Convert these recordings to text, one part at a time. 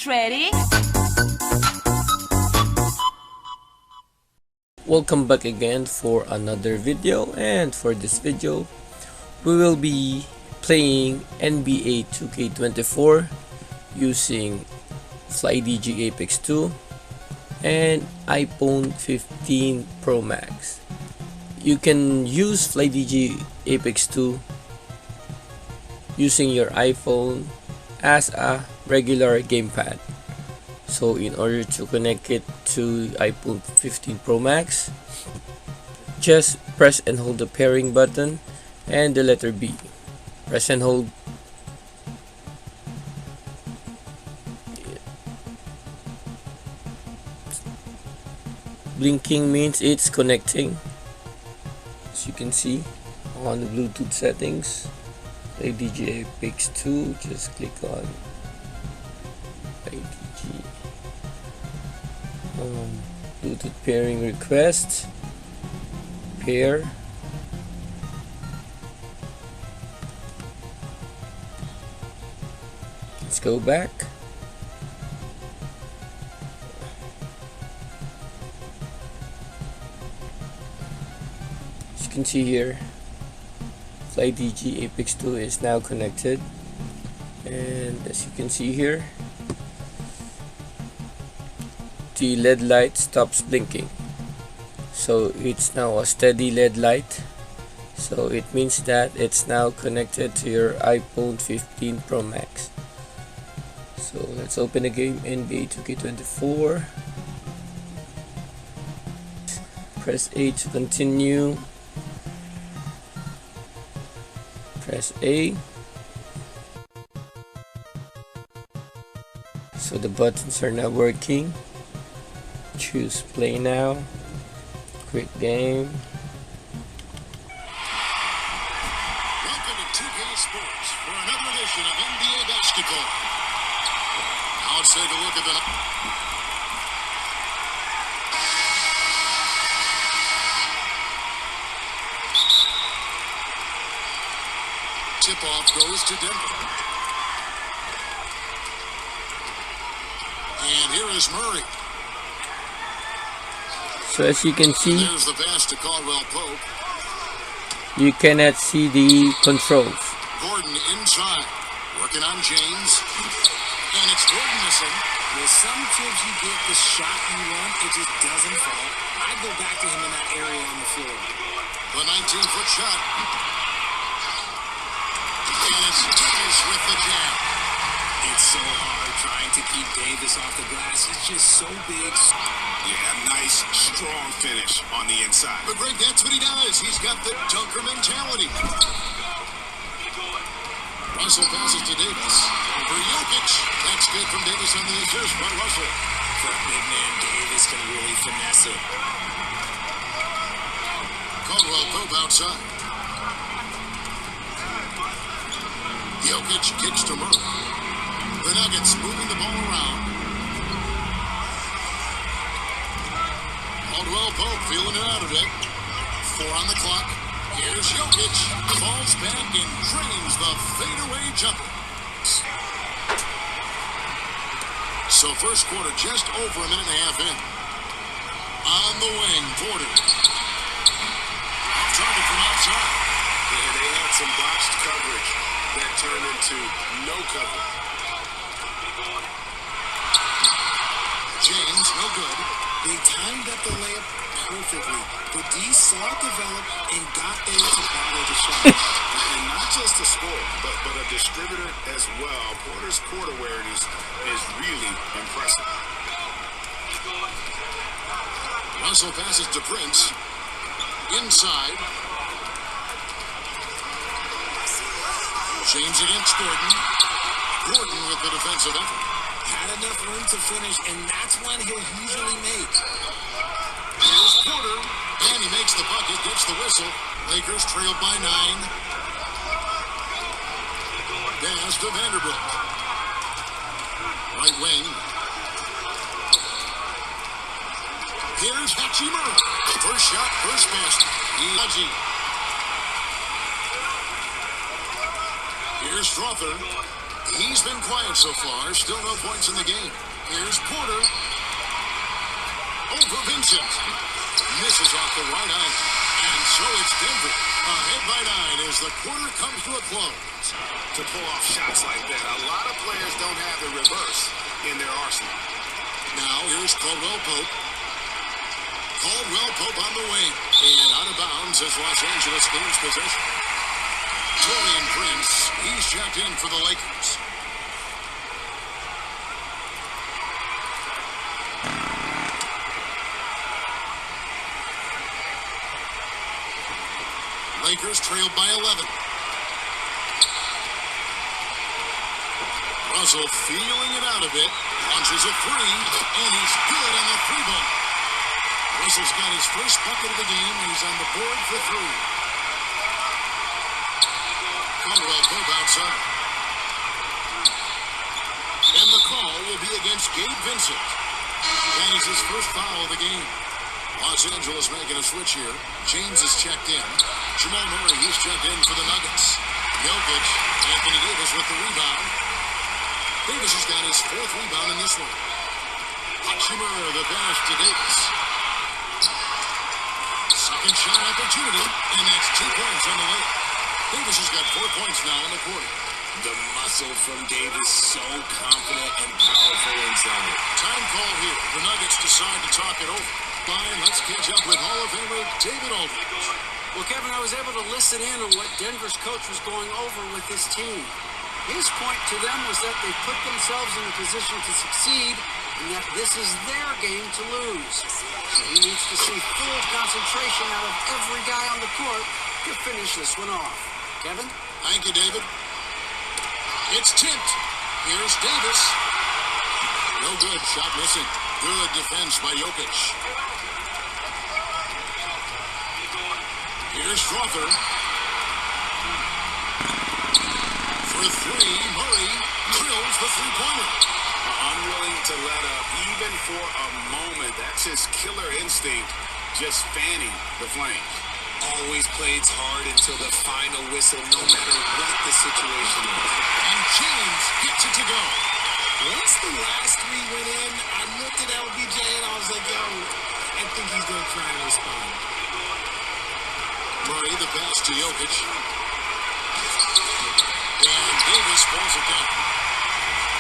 ready? Welcome back again for another video, and for this video we will be playing NBA 2k24 using Flydigi Apex 2 and iPhone 15 Pro Max. You can use Flydigi Apex 2 using your iPhone as a regular gamepad. So in order to connect it to iPhone 15 Pro Max, just press and hold the pairing button and the letter B. Press and hold. Blinking means it's connecting. As you can see on the Bluetooth settings, Flydigi Apex 2, just click on Flydigi Bluetooth pairing request, pair. Let's go back. As you can see here, Flydigi Apex 2 is now connected, and as you can see here, the LED light stops blinking, so it's now a steady LED light. So it means that it's now connected to your iPhone 15 Pro Max. So let's open the game, NBA 2k24. Press A to continue. Press A. So the buttons are now working. Choose play now. Quit game. Welcome to 2K Sports for another edition of NBA basketball. Now let's take a look at the tip-off goes to Denver. And here is Murray. So as you can see, there's the pass to Caldwell Pope. You cannot see the controls. Gordon inside, working on James. And it's Gordon missing. With some kids, you get the shot you want, it just doesn't fall. I'd go back to him in that area on the floor. The 19-foot shot. And it's Davis with the jam. It's so hard trying to keep Davis off the glass. He's just so big. Yeah, nice, strong finish on the inside. But Greg, that's what he does. He's got the dunker mentality. Russell passes to Davis. For Jokic. That's good from Davis on the assist by Russell. That big man Davis can really finesse it. Caldwell Pope outside. Jokic kicks to Murray. The Nuggets moving the ball around. Caldwell Pope feeling it out of it. 4 on the clock. Here's Jokic. Falls back and drains the fadeaway jumper. So first quarter just over a minute and a half in. On the wing, Porter. Off target from outside. Yeah, they had some botched coverage that turned into no cover. James, no good. They timed up the layup perfectly. The D saw it develop and got there to bottle the shot. And not just a scorer, but a distributor as well. Porter's court awareness is really impressive. Russell passes to Prince. Inside. James against Gordon. Gordon with the defensive effort. Had enough room to finish, and that's one he'll usually make. Here's Porter, and he makes the bucket, gets the whistle. Lakers trailed by 9. Pass to Vanderbilt. Right wing. Here's Hachimura. First shot, first basket. Here's Strother. He's been quiet so far. Still no points in the game. Here's Porter. Over Vincent. Misses off the right eye. And so it's Denver. Ahead by 9 as the quarter comes to a close. To pull off shots like that, a lot of players don't have the reverse in their arsenal. Now here's Caldwell Pope. Caldwell Pope on the wing. And out of bounds as Los Angeles gains possession. Taurean Prince, he's checked in for the Lakers. Lakers trailed by 11. Russell feeling it out a bit. Launches a three, and he's good on the three-ball. Russell's got his first bucket of the game, and he's on the board for 3. Caldwell Pope outside. And the call will be against Gabe Vincent. That is his first foul of the game. Los Angeles making a switch here. James is checked in. Jamal Murray, he's checked in for the Nuggets. Jokic, Anthony Davis with the rebound. Davis has got his 4th rebound in this one. Hachimura, the pass to Davis. Second shot opportunity, and that's 2 points on the way. Davis has got 4 points now in the quarter. The muscle from Davis, so confident and powerful inside. Time call here. The Nuggets decide to talk it over. Fine, let's catch up with Hall of Famer David Aldridge. Well, Kevin, I was able to listen in on what Denver's coach was going over with his team. His point to them was that they put themselves in a position to succeed and that this is their game to lose. So he needs to see full concentration out of every guy on the court to finish this one off. Kevin? Thank you, David. It's tipped. Here's Davis. No good. Shot missing. Good defense by Jokic. Here's Crawford. For 3, Murray drills the three-pointer. Unwilling to let up, even for a moment. That's his killer instinct, just fanning the flames. Always plays hard until the final whistle, no matter what the situation is. And James gets it to go. Once the last 3 went in, I looked at LBJ and I was like, yo, I think he's going to try and respond. Murray, the pass to Jokic. And Davis falls it down.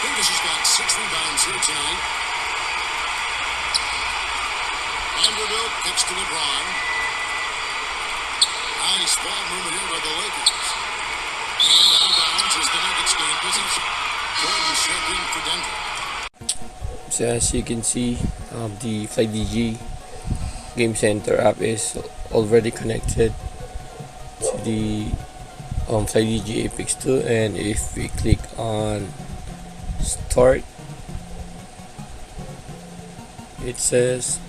Davis has got 6 rebounds here tonight. Vanderbilt kicks to LeBron. Nice ball movement here by the Lakers. And out of bounds as the Nuggets gain possession. Jordan checked in for Denver. So as you can see, the Flydigi Game Center app is already connected to the Flydigi Apex 2, and if we click on start, it says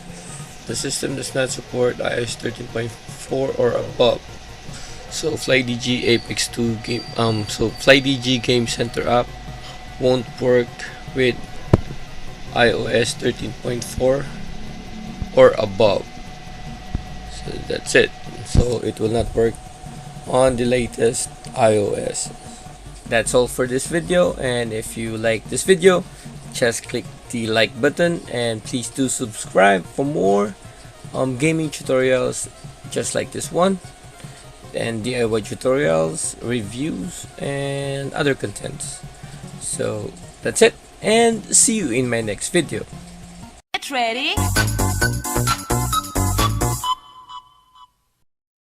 the system does not support iOS 13.4 or above. So Flydigi Apex 2 game Flydigi Game Center app won't work with iOS 13.4 or above. So that's it. So it will not work on the latest iOS. That's all for this video, and if you like this video, just click the like button and please do subscribe for more gaming tutorials just like this one, and DIY tutorials, reviews, and other contents. So that's it, and see you in my next video. Get ready.